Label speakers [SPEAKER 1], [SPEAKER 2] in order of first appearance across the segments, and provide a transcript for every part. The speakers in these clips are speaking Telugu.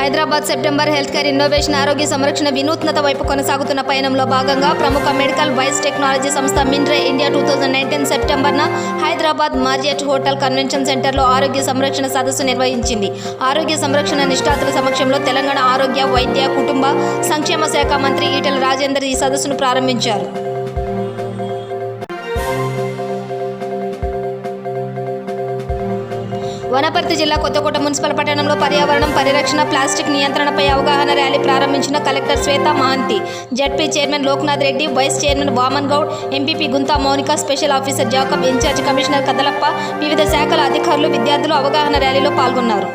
[SPEAKER 1] Hyderabad September health care innovation ఆరోగ్య సంరక్షణ వినూత్నత వైపు కొనసాగుతున్న పయనంలో భాగంగా ప్రముఖ మెడికల్ వైస్ టెక్నాలజీ సంస్థ మిన్రే ఇండియా 2019 సెప్టెంబర్న హైదరాబాద్ మార్రియట్ హోటల్ కన్వెన్షన్ సెంటర్లో ఆరోగ్య సంరక్షణ సదస్సు నిర్వహించింది. ఆరోగ్య సంరక్షణ నిష్ణాతుల సమక్షంలో తెలంగాణ ఆరోగ్య, వైద్య, కుటుంబ సంక్షేమ శాఖ మంత్రి ఈటెల రాజేందర్ ఈ సదస్సును ప్రారంభించారు. వనపర్తి జిల్లా కొత్తకోట మున్సిపల్ పట్టణంలో పర్యావరణం పరిరక్షణ, ప్లాస్టిక్ నియంత్రణపై అవగాహన ర్యాలీ ప్రారంభించిన collector Shweta Mahanti, ZP chairman Loknath Reddy, vice chairman Vaman Goud, MPP Gunta Mounika, special officer Jacob, incharge commissioner Kadalappa, వివిధ శాఖల అధికారులు, విద్యార్థులు అవగాహన ర్యాలీలో పాల్గొన్నారు.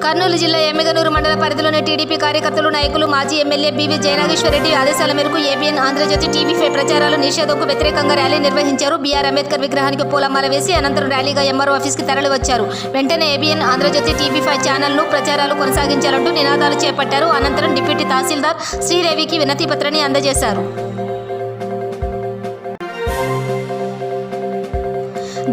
[SPEAKER 1] కర్నూలు జిల్లా ఎమ్మిగనూరు మండల పరిధిలోని టీడీపీ కార్యకర్తలు, నాయకులు, మాజీ ఎమ్మెల్యే బీవీ జయనాగేశ్వరరెడ్డి ఆదేశాల మేరకు ఏబీఎన్ ఆంధ్రజ్యోతి టీవీపై ప్రచారాల నిషేధంకు వ్యతిరేకంగా ర్యాలీ నిర్వహించారు. బీఆర్ అంబేద్కర్ విగ్రహానికి పూలమాల వేసి అనంతరం ర్యాలీగా ఎంఆర్ఓ ఆఫీస్కి తరలివచ్చారు. వెంటనే ఏబీఎన్ ఆంధ్రజ్యోతి టీవీ5 ఛానల్ను ప్రచారాలు కొనసాగించాలంటూ నినాదాలు చేపట్టారు. అనంతరం డిప్యూటీ తహసీల్దార్ శ్రీదేవికి వినతి పత్రాన్ని అందజేశారు.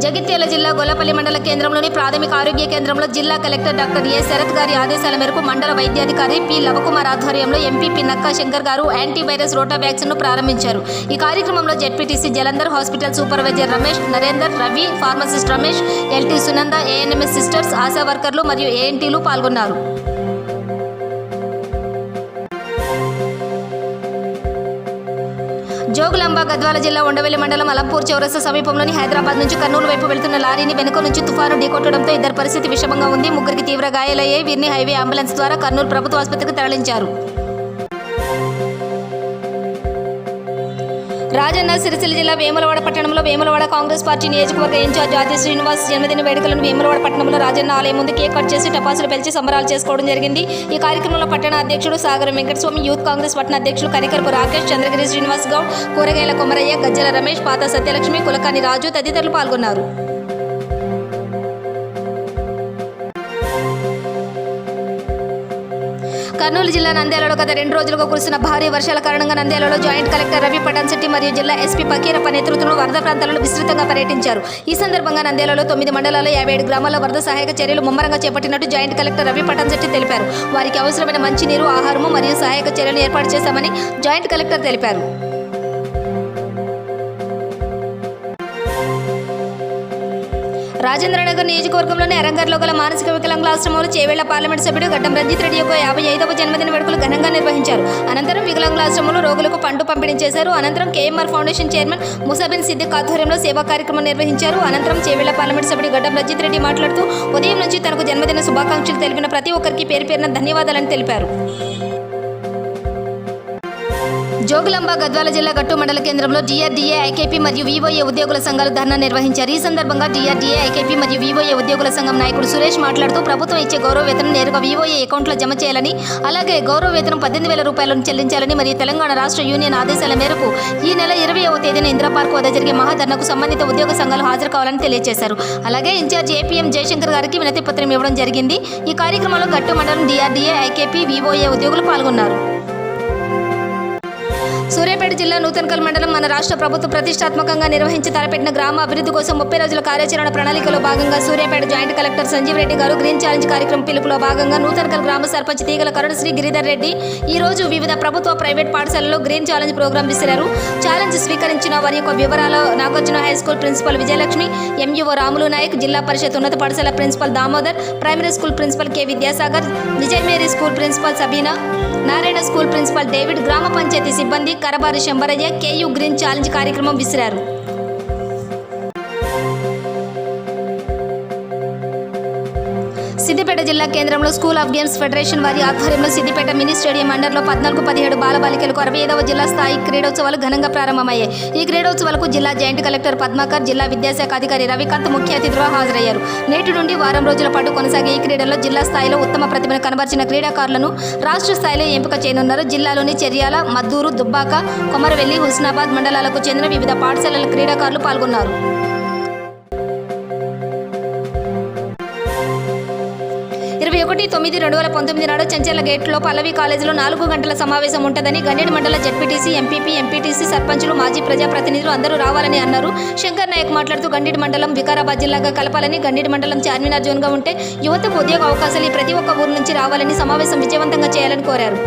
[SPEAKER 1] జగిత్యాల జిల్లా గొల్లపల్లి మండల కేంద్రంలోని ప్రాథమిక ఆరోగ్య కేంద్రంలో జిల్లా కలెక్టర్ డాక్టర్ ఏ శరత్ గారి ఆదేశాల మేరకు మండల వైద్యాధికారి పి లవకుమార్ ఆధ్వర్యంలో ఎంపీపీ నక్కా శంకర్ గారు యాంటీవైరస్ రోటా వ్యాక్సిన్ను ప్రారంభించారు. ఈ కార్యక్రమంలో ZPTC Jalandhar, hospital supervisor Ramesh, Narender, Ravi, pharmacist Ramesh, LT Sunanda, ఏఎన్ఎంఎస్ sisters, ASHA వర్కర్లు మరియు ఏఎన్టీలు పాల్గొన్నారు. జోగులాంబ గద్వాల జిల్లా ఉండవెల్లి మండలం అలంపూర్ చౌరస్తా సమీపంలోని హైదరాబాద్ నుంచి కర్నూలు వైపు వెళ్తున్న లారీని వెనుక నుంచి తుఫాను ఢీకొట్టడంతో ఇద్దరి పరిస్థితి విషమంగా ఉంది. ముగ్గురికి తీవ్ర గాయాలయ్యాయి. వీరిని హైవే అంబులెన్స్ ద్వారా కర్నూలు ప్రభుత్వ ఆసుపత్రికి తరలించారు. రాజన్న సిరిసిల్ల జిల్లా వేములవాడ పట్టణంలో వేములవాడ కాంగ్రెస్ పార్టీ నియోజకవర్గ ఇన్ఛార్జ్ ఆది శ్రీనివాస్ జన్మదిన వేడుకలను వేములవాడ పట్టణంలో రాజన్న ఆలయం ముందు కేక్ కట్ చేసి టపాసులు పెంచి సంబరాలు చేసుకోవడం జరిగింది. ఈ కార్యక్రమంలో పట్టణ అధ్యక్షుడు సాగరం వెంకటస్వామి, యూత్ కాంగ్రెస్ పట్టణ అధ్యక్షులు కనికరపు రాకేష్, చంద్రగిరి శ్రీనివాస్ గౌడ్, కూరగాయల కొమరయ్య, గజ్జల రమేష్, పాత సత్యలక్ష్మి, కులకాని రాజు తదితరులు పాల్గొన్నారు. కర్నూలు జిల్లా నంద్యాలలో గత 2 రోజులుగా కురుస్తున్న భారీ వర్షాల కారణంగా నంద్యాలలో జాయింట్ కలెక్టర్ రవి పటాన్శెట్టి మరియు జిల్లా ఎస్పీ పకీరప్ప నేతృత్వంలో వరద ప్రాంతాలను విస్తృతంగా పర్యటించారు. ఈ సందర్భంగా నంద్యాలలో 9 మండలాల్లో 57 గ్రామాల్లో వరద సహాయక చర్యలు ముమ్మరంగా చేపట్టినట్టు జాయింట్ కలెక్టర్ రవి పటాన్శెట్టి తెలిపారు. వారికి అవసరమైన మంచినీరు, ఆహారము మరియు సహాయక చర్యలను ఏర్పాటు చేశామని జాయింట్ కలెక్టర్ తెలిపారు. రాజేంద్రనగర్ నియోజకవర్గంలోని అరంగర్లో గల మానసిక వికలాంగుల ఆశ్రమంలో చేవేళ్ల పార్లమెంట్ సభ్యుడు గడ్డం రంజిత్ రెడ్డి యొక్క 55వ జన్మదిన వేడుకలు ఘనంగా నిర్వహించారు. అనంతరం వికలాంగుల ఆశ్రమంలో రోగులకు పండు పంపిణీ చేశారు. అనంతరం కేఎంఆర్ ఫౌండేషన్ చైర్మన్ ముసాబిన్ సిద్దిక్ ఆధ్వర్యంలో సేవా కార్యక్రమం నిర్వహించారు. అనంతరం చేవేళ్ల పార్లమెంట్ సభ్యుడు గడ్డం రంజిత్ రెడ్డి మాట్లాడుతూ ఉదయం నుంచి తనకు జన్మదిన శుభాకాంక్షలు తెలిపిన ప్రతి ఒక్కరికి పేరు పేరున ధన్యవాదాలని తెలిపారు. జోగులాంబ గద్వాల జిల్లా గట్టు మండల కేంద్రంలో డిఆర్డీఏ, ఐకేపీ మరియు వివోఏ ఉద్యోగుల సంఘాలు ధర్నా నిర్వహించారు. ఈ సందర్భంగా డిఆర్డీఏ, ఐకేపీ మరియు వివోఏ ఉద్యోగుల సంఘం నాయకుడు సురేష్ మాట్లాడుతూ ప్రభుత్వం ఇచ్చే గౌరవ వేతనం నేరుగా వివోఏ అకౌంట్లో జమ చేయాలని, అలాగే గౌరవ వేతనం 18,000 రూపాయలను చెల్లించాలని మరియు తెలంగాణ రాష్ట్ర యూనియన్ ఆదేశాల మేరకు ఈ నెల 20వ తేదీన ఇందిరా పార్క్ వద్ద జరిగే మహాధర్నాకు సంబంధిత ఉద్యోగ సంఘాలు హాజరు కావాలని తెలియజేశారు. అలాగే ఇన్ఛార్జ్ ఏపీఎం జయశంకర్ గారికి వినతి పత్రం ఇవ్వడం జరిగింది. ఈ కార్యక్రమంలో గట్టు మండలం డిఆర్డీఏ, ఐకేపీ, వివోఏ ఉద్యోగులు పాల్గొన్నారు. సూర్యాపేట జిల్లా నూతన్కల్ మండలం మన రాష్ట్ర ప్రభుత్వం ప్రతిష్టాత్మకంగా నిర్వహించి తలపెట్టిన గ్రామ అభివృద్ధి కోసం 30 రోజుల కార్యాచరణ ప్రణాళికలో భాగంగా సూర్యాపేట జాయింట్ కలెక్టర్ సంజీవ్ రెడ్డి గారు గ్రీన్ ఛాలెంజ్ కార్యక్రమం పిలుపులో భాగంగా నూతన్కల్ గ్రామ సర్పంచ్ తీగల కరుణశ్రీ గిరిధర్ రెడ్డి ఈ రోజు వివిధ ప్రభుత్వ, ప్రైవేట్ పాఠశాలలో గ్రీన్ ఛాలెంజ్ ప్రోగ్రాం విసిరారు. ఛాలెంజ్ స్వీకరించిన వారి యొక్క వివరాలు Nagarjuna high school principal Vijayalakshmi, MEO Ramulu Naik, Zilla Parishad ఉన్నత పాఠశాల principal Damodar, primary school principal K Vidyasagar, Vijay Mary school principal Sabina, Narayana school principal David, గ్రామ పంచాయతీ సిబ్బంది కరబారి శంబరయ్య కేయూ గ్రీన్ ఛాలెంజ్ కార్యక్రమం విసిరారు. సిద్దిపేట జిల్లా కేంద్రంలో స్కూల్ ఆఫ్ గేమ్స్ ఫెడరేషన్ వారి ఆధ్వర్యంలో సిద్దిపేట మినీ స్టేడియం అండర్లో 14-17 బాలబాలికలకు 65వ జిల్లా స్థాయి క్రీడోత్సవాలు ఘనంగా ప్రారంభమయ్యాయి. ఈ క్రీడోత్సవాలకు జిల్లా జాయింట్ కలెక్టర్ పద్మాకర్, జిల్లా విద్యాశాఖ అధికారి రవికాంత్ ముఖ్య అతిథిగా హాజరయ్యారు. నేటి నుండి వారం రోజుల పాటు కొనసాగే ఈ క్రీడల్లో జిల్లా స్థాయిలో ఉత్తమ ప్రతిభను కనబర్చిన క్రీడాకారులను రాష్ట్ర స్థాయిలో ఎంపిక చేయనున్నారు. జిల్లాలోని చెర్యాల, మద్దూరు, దుబ్బాక, కొమరవెల్లి, హుస్నాబాద్ మండలాలకు చెందిన వివిధ పాఠశాలల క్రీడాకారులు పాల్గొన్నారు. 21/9/2019 నాడు చెంచర్ల గేట్లో పల్లవి కాలేజీలో 4 గంటల సమావేశం ఉంటుందని గండేడు మండల జెడ్పీటీసీ, ఎంపీపీ, ఎంపీటీసీ, సర్పంచులు, మాజీ ప్రజాప్రతినిధులు అందరూ రావాలని అన్నారు. శంకర్ నాయక్ మాట్లాడుతూ గండేడు మండలం వికారాబాద్ జిల్లాగా కలపాలని, గండేడు మండలం చార్మినార్ జోన్గా ఉంటే యువతకు ఉద్యోగ అవకాశాలు ప్రతి ఒక్క ఊరు నుంచి రావాలని, సమావేశం విజయవంతంగా చేయాలని కోరారు.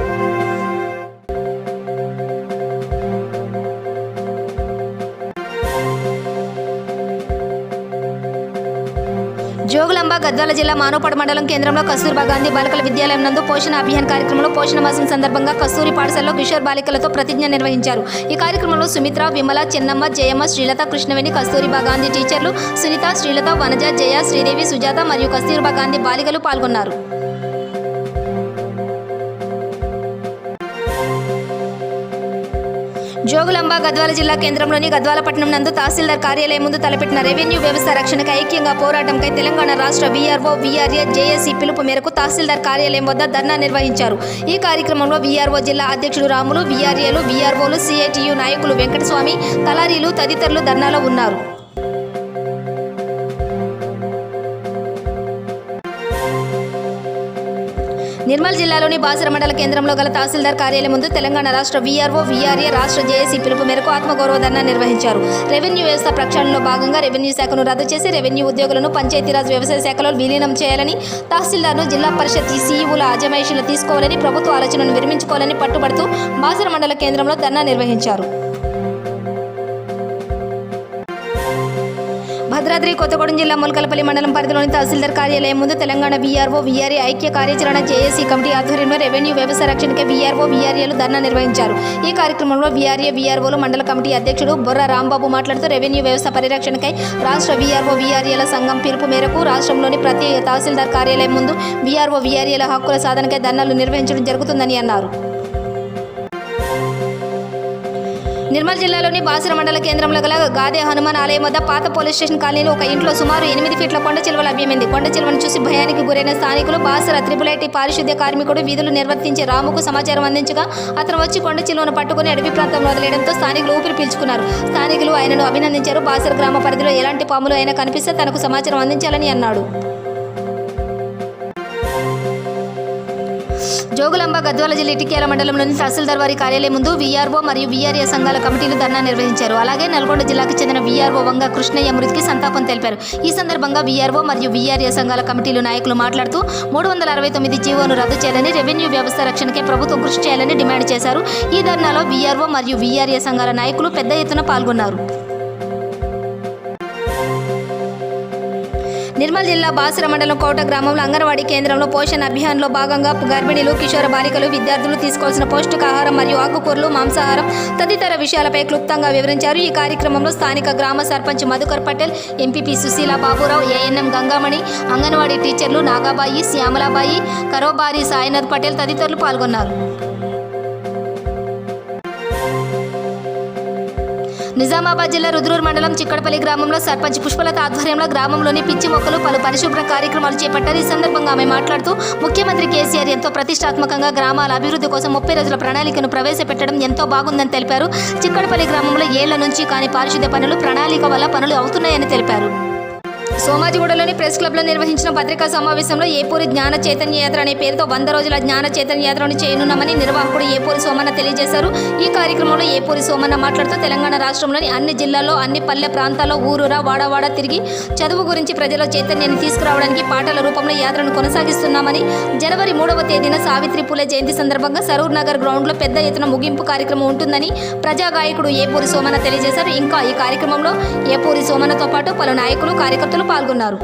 [SPEAKER 1] జోగులాంబ గద్వాల జిల్లా మానవపాడు మండలం కేంద్రంలో కస్తూర్బా గాంధీ బాలికల విద్యాలయం నందు పోషణ అభియాన్ కార్యక్రమంలో పోషణ మాసం సందర్భంగా కస్తూరి పాఠశాలలో కిషోర్ బాలికలతో ప్రతిజ్ఞ నిర్వహించారు. ఈ కార్యక్రమంలో సుమిత్ర, విమల, చెన్నమ్మ, జయమ్మ, శ్రీలత, కృష్ణవేణి, కస్తూరిబా గాంధీ టీచర్లు సునీత, శ్రీలత, వనజ, జయ, శ్రీదేవి, సుజాత మరియు కస్తూరిబా గాంధీ బాలికలు పాల్గొన్నారు. జోగులాంబ గద్వాల జిల్లా కేంద్రంలోని గద్వాలపట్నం నందు తహసీల్దార్ కార్యాలయం ముందు తలపెట్టిన రెవెన్యూ వ్యవస్థ రక్షణకు ఐక్యంగా పోరాటంకై తెలంగాణ రాష్ట్ర వీఆర్ఓ, వీఆర్ఏ, జేఏసీ పిలుపు మేరకు తహసీల్దార్ కార్యాలయం వద్ద ధర్నా నిర్వహించారు. ఈ కార్యక్రమంలో వీఆర్ఓ జిల్లా అధ్యక్షుడు రాములు, వీఆర్ఏలు, వీఆర్ఓలు, సిఐటియు నాయకులు వెంకటస్వామి, తలారీలు తదితరులు ధర్నాలో ఉన్నారు. నిర్మల్ జిల్లాలోని బాసర మండల కేంద్రంలో గల తహసీల్దార్ కార్యాలయం ముందు తెలంగాణ రాష్ట్ర వీఆర్ఓ, వీఆర్ఏ, రాష్ట్ర జేఏసీ పిలుపు మేరకు ఆత్మగౌరవ ధర్నా నిర్వహించారు. రెవెన్యూ వ్యవస్థ ప్రక్షాళనలో భాగంగా రెవెన్యూ శాఖను రద్దు చేసి రెవెన్యూ ఉద్యోగులను పంచాయతీరాజ్ వ్యవసాయ శాఖలో విలీనం చేయాలని, తహసీల్దార్ను జిల్లా పరిషత్ సీఈఓల అజమాయిషీలు తీసుకోవాలని, ప్రభుత్వ ఆలోచనను విరమించుకోవాలని పట్టుబడుతూ బాసర మండల కేంద్రంలో ధర్నా నిర్వహించారు. భద్రాద్రి కొత్తగూడెం జిల్లా ములకలపల్లి మండలం పరిధిలోని తహసీల్దార్ కార్యాలయం ముందు తెలంగాణ వీఆర్ఓ, వీఆర్ఏ ఐక్య కార్యాచరణ జేఏసీ కమిటీ ఆధ్వర్యంలో రెవెన్యూ వ్యవస్థ రక్షణకే వీఆర్ఓ, వీఆర్ఏలు ధర్నా నిర్వహించారు. ఈ కార్యక్రమంలో వీఆర్ఏ, వీఆర్ఓలు మండల కమిటీ అధ్యక్షుడు బొర్ర రాంబాబు మాట్లాడుతూ రెవెన్యూ వ్యవస్థ పరిరక్షణకై రాష్ట్ర వీఆర్ఓ, వీఆర్ఏల సంఘం పిలుపు మేరకు రాష్ట్రంలోని ప్రతి తహసీల్దార్ కార్యాలయం ముందు వీఆర్ఓ, వీఆర్ఏల హక్కుల సాధనకై ధర్నాలు నిర్వహించడం జరుగుతుందని అన్నారు. నిర్మల్ జిల్లాలోని బాసర మండల కేంద్రంలో గల గాదే హనుమాన్ ఆలయం వద్ద పాత పోలీస్ స్టేషన్ కాలనీలో ఒక ఇంట్లో సుమారు 8 ఫీట్ల కొండ చిలువ లభ్యమైంది. కొండ చిలువను చూసి భయానికి గురైన స్థానికులు బాసర త్రిపులైటీ పారిశుద్ధ్య కార్మికుడు విధులు నిర్వర్తించే రాముకు సమాచారం అందించగా అతను వచ్చి కొండ చిలువను పట్టుకుని అడవి ప్రాంతంలో వదిలేయడంతో స్థానికులు ఊపిరి పీల్చుకున్నారు. స్థానికులు ఆయనను అభినందించారు. బాసర గ్రామ పరిధిలో ఎలాంటి పాములు అయినా కనిపిస్తే తనకు సమాచారం అందించాలని అన్నాడు. జోగులాంబ గద్వాల జిల్లా ఇటిక్యాల మండలంలోని తహసీల్దార్ వారి కార్యాలయం ముందు వీఆర్ఓ మరియు వీఆర్ఏ సంఘాల కమిటీలు ధర్నా నిర్వహించారు. అలాగే నల్గొండ జిల్లాకు చెందిన వీఆర్ఓ వంగ కృష్ణయ్య మృతికి సంతాపం తెలిపారు. ఈ సందర్భంగా వీఆర్ఓ మరియు వీఆర్ఏ సంఘాల కమిటీలు నాయకులు మాట్లాడుతూ 369 జీవోను రద్దు చేయాలని, రెవెన్యూ వ్యవస్థ రక్షణకే ప్రభుత్వం కృషి చేయాలని డిమాండ్ చేశారు. ఈ ధర్నాలో వీఆర్ఓ మరియు వీఆర్ఏ సంఘాల నాయకులు పెద్ద ఎత్తున పాల్గొన్నారు. నిర్మల్ జిల్లా బాసర మండలం కోట గ్రామంలో అంగన్వాడీ కేంద్రంలో పోషణ అభియాన్లో భాగంగా గర్భిణీలు, కిషోర బాలికలు, విద్యార్థులు తీసుకోవాల్సిన పౌష్టికాహారం మరియు ఆకుకూరలు, మాంసాహారం తదితర విషయాలపై క్లుప్తంగా వివరించారు. ఈ కార్యక్రమంలో స్థానిక గ్రామ సర్పంచ్ మధుకర్ పటేల్, ఎంపీపీ సుశీల బాబురావు, ఏఎన్ఎం గంగామణి, అంగన్వాడీ టీచర్లు నాగాబాయి, శ్యామలాబాయి, కరోబారి సాయినాథ్ పటేల్ తదితరులు పాల్గొన్నారు. నిజామాబాద్ జిల్లా రుద్రూర్ మండలం చిక్కడపల్లి గ్రామంలో సర్పంచ్ పుష్పలత ఆధ్వర్యంలో గ్రామంలోని పిచ్చి మొక్కలు, పలు పరిశుభ్ర కార్యక్రమాలు చేపట్టారు. ఈ సందర్భంగా ఆమె మాట్లాడుతూ ముఖ్యమంత్రి కేసీఆర్ ఎంతో ప్రతిష్టాత్మకంగా గ్రామాల అభివృద్ధి కోసం 30 రోజుల ప్రణాళికను ప్రవేశపెట్టడం ఎంతో బాగుందని తెలిపారు. చిక్కడపల్లి గ్రామంలో ఏళ్ల నుంచి కాని పారిశుద్ధ్య పనులు ప్రణాళిక వల్ల పనులు అవుతున్నాయని తెలిపారు. సోమాజిగూడలోని ప్రెస్ క్లబ్లో నిర్వహించిన పత్రికా సమావేశంలో ఏపూరి జ్ఞాన చైతన్య యాత్ర అనే పేరుతో 100 రోజుల జ్ఞాన చైతన్య యాత్రను చేయనున్నామని నిర్వాహకుడు ఏపూరి సోమన్న తెలియజేశారు. ఈ కార్యక్రమంలో ఏపూరి సోమన్న మాట్లాడుతూ తెలంగాణ రాష్ట్రంలోని అన్ని జిల్లాల్లో, అన్ని పల్లె ప్రాంతాల్లో ఊరూరా వాడవాడ తిరిగి చదువు గురించి ప్రజల చైతన్యాన్ని తీసుకురావడానికి పాటల రూపంలో యాత్రను కొనసాగిస్తున్నామని, జనవరి 3వ తేదీన సావిత్రి పూలే జయంతి సందర్భంగా సరూర్ నగర్ గ్రౌండ్లో పెద్ద ఎత్తున ముగింపు కార్యక్రమం ఉంటుందని ప్రజాగాయకుడు ఏపూరి సోమన్న తెలియజేశారు. ఇంకా ఈ కార్యక్రమంలో ఏపూరి సోమన్నతో పాటు పలు నాయకులు, కార్యకర్తలు పాల్గొన్నారు.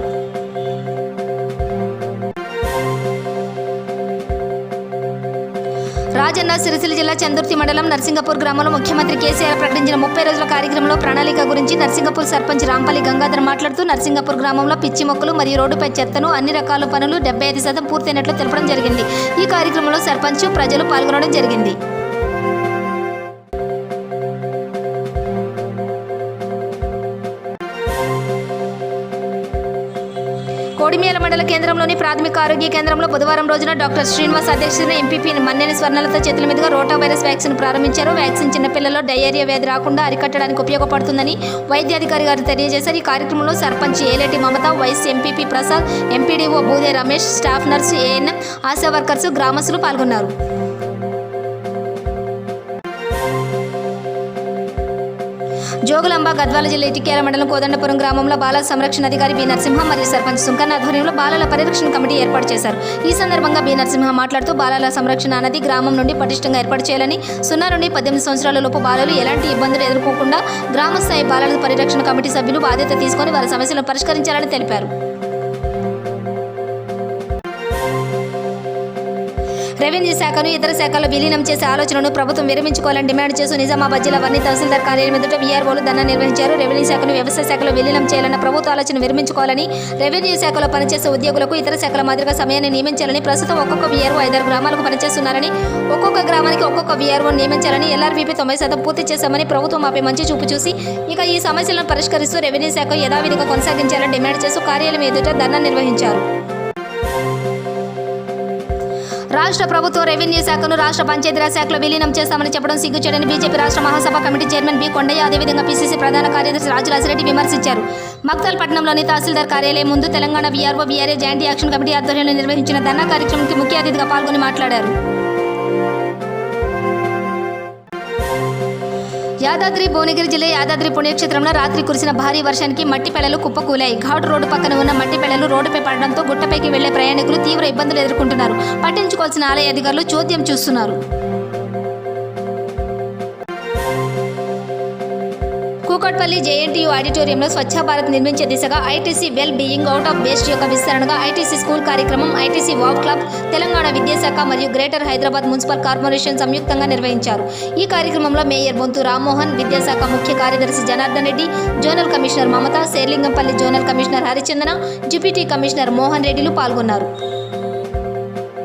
[SPEAKER 1] రాజన్న సిరిసిల్ల జిల్లా చందుర్తి మండలం నర్సింగపూర్ గ్రామంలో ముఖ్యమంత్రి కేసీఆర్ ప్రకటించిన 30 రోజుల కార్యక్రమంలో ప్రణాళిక గురించి నర్సింగపూర్ సర్పంచ్ రాంపల్లి గంగాధర్ మాట్లాడుతూ నర్సింగపూర్ గ్రామంలో పిచ్చి మొక్కలు మరియు రోడ్డుపై చెత్తను అన్ని రకాల పనులు 75% పూర్తయినట్లు తెలపడం జరిగింది. ఈ కార్యక్రమంలో సర్పంచ్, ప్రజలు పాల్గొనడం జరిగింది. కోడిమేల మండల కేంద్రంలోని ప్రాథమిక ఆరోగ్య కేంద్రంలో బుధవారం రోజున డాక్టర్ శ్రీనివాస్ అధ్యక్షతన ఎంపీపీ మన్నేని స్వర్ణలత చేతుల మీదుగా రోటా వైరస్ వ్యాక్సిన్ ప్రారంభించారు. వ్యాక్సిన్ చిన్నపిల్లల్లో డయేరియా వ్యాధి రాకుండా అరికట్టడానికి ఉపయోగపడుతుందని వైద్యాధికారి గారు తెలియజేశారు. ఈ కార్యక్రమంలో sarpanch Eleti Mamata, vice MPP Prasad, MPDO Boode Ramesh, staff nurse, ANM, ASHA workers, గ్రామస్తులు పాల్గొన్నారు. జోగులాంబ గద్వాల జిల్లా ఇటిక్యాల మండలం కోదండపురం గ్రామంలో బాలల సంరక్షణ అధికారి బి నరసింహ మరియు సర్పంచ్ సుంకన్న ఆధ్వర్యంలో బాలల పరిరక్షణ కమిటీ ఏర్పాటు చేశారు. ఈ సందర్భంగా బి నరసింహ మాట్లాడుతూ బాలల సంరక్షణ అనేది గ్రామం నుండి పటిష్టంగా ఏర్పాటు చేయాలని, 0 నుండి 18 సంవత్సరాల లోపు బాలలు ఎలాంటి ఇబ్బందులు ఎదుర్కోకుండా గ్రామ స్థాయి బాలల పరిరక్షణ కమిటీ సభ్యులు బాధ్యత తీసుకొని వారి సమస్యలను పరిష్కరించాలని తెలిపారు. రెవెన్యూ శాఖను ఇతర శాఖల్లో విలీనం చేసే ఆలోచనను ప్రభుత్వం విరమించుకోవాలని డిమాండ్ చేస్తూ నిజామాబాద్ జిల్లా వర్ణి తహసీల్దార్ కార్యాలయం ఎదుట వీఆర్ఓలు ధర్నా నిర్వహించారు. రెవెన్యూ శాఖను వ్యవసాయ శాఖలో విలీనం చేయాలన్న ప్రభుత్వ ఆలోచన విరమించుకోవాలని, రెవెన్యూ శాఖలో పనిచేసే ఉద్యోగులకు ఇతర శాఖల మాదిరిగా సమయాన్ని నియమించాలని, ప్రస్తుతం ఒక్కొక్క వీఆర్ఓ 5 గ్రామాలకు పనిచేస్తున్నారని, ఒక్కొక్క గ్రామానికి ఒక్కొక్క వీఆర్ఓను నియమించాలని, LRVP 90% పూర్తి చేశామని ప్రభుత్వం ఆపై మంచి చూపు చూసి ఇక ఈ సమస్యలను పరిష్కరిస్తూ రెవెన్యూ శాఖ యథావిధిగా కొనసాగించాలని డిమాండ్ చేస్తూ కార్యాలయం ఎదుట ధర్నా నిర్వహించారు. రాష్ట్ర ప్రభుత్వం రెవెన్యూ శాఖను రాష్ట్ర పంచాయతీరాజ్ శాఖలో విలీనం చేస్తామని చెప్పడం సిగ్గుచేటని బీజేపీ రాష్ట్ర మహాసభ కమిటీ చైర్మన్ బి కొండయ్య, అదేవిధంగా పిసిసి ప్రధాన కార్యదర్శి రాజులాసిరెడ్డి విమర్శించారు. మక్తల్ పట్టణంలోని తహసీల్దార్ కార్యాలయం ముందు Telangana VRO, VRA joint action committee ఆధ్వర్యంలో నిర్వహించిన ధర్నా కార్యక్రమానికి ముఖ్య అతిథిగా పాల్గొని మాట్లాడారు. యాదాద్రి భువనగిరి జిల్లా యాదాద్రి పుణ్యక్షేత్రంలో రాత్రి కురిసిన భారీ వర్షానికి మట్టి పెళ్లలు కుప్పకూలాయి. ఘాట్ రోడ్డు పక్కన ఉన్న మట్టి పెళ్లలు రోడ్డుపై పడడంతో గుట్టపైకి వెళ్లే ప్రయాణికులు తీవ్ర ఇబ్బందులు ఎదుర్కొంటున్నారు. పట్టించుకోవాల్సిన ఆలయ అధికారులు చోద్యం చూస్తున్నారు. కూకట్పల్లి JNTU ఆడిటోరియంలో స్వచ్ఛ భారత్ నిర్మించే దిశగా ITC well being out of based యొక్క విస్తరణగా ఐటీసీ స్కూల్ కార్యక్రమం, ఐటీసీ వాక్ క్లబ్, తెలంగాణ విద్యాశాఖ మరియు గ్రేటర్ హైదరాబాద్ మున్సిపల్ కార్పొరేషన్ సంయుక్తంగా నిర్వహించారు. ఈ కార్యక్రమంలో మేయర్ బొంతు రామ్మోహన్, విద్యాశాఖ ముఖ్య కార్యదర్శి జనార్దన్ రెడ్డి, జోనల్ కమిషనర్ మమత, శేర్లింగంపల్లి జోనల్ కమిషనర్ హరిచందన, డిప్యూటీ కమిషనర్ మోహన్ రెడ్డిలు పాల్గొన్నారు.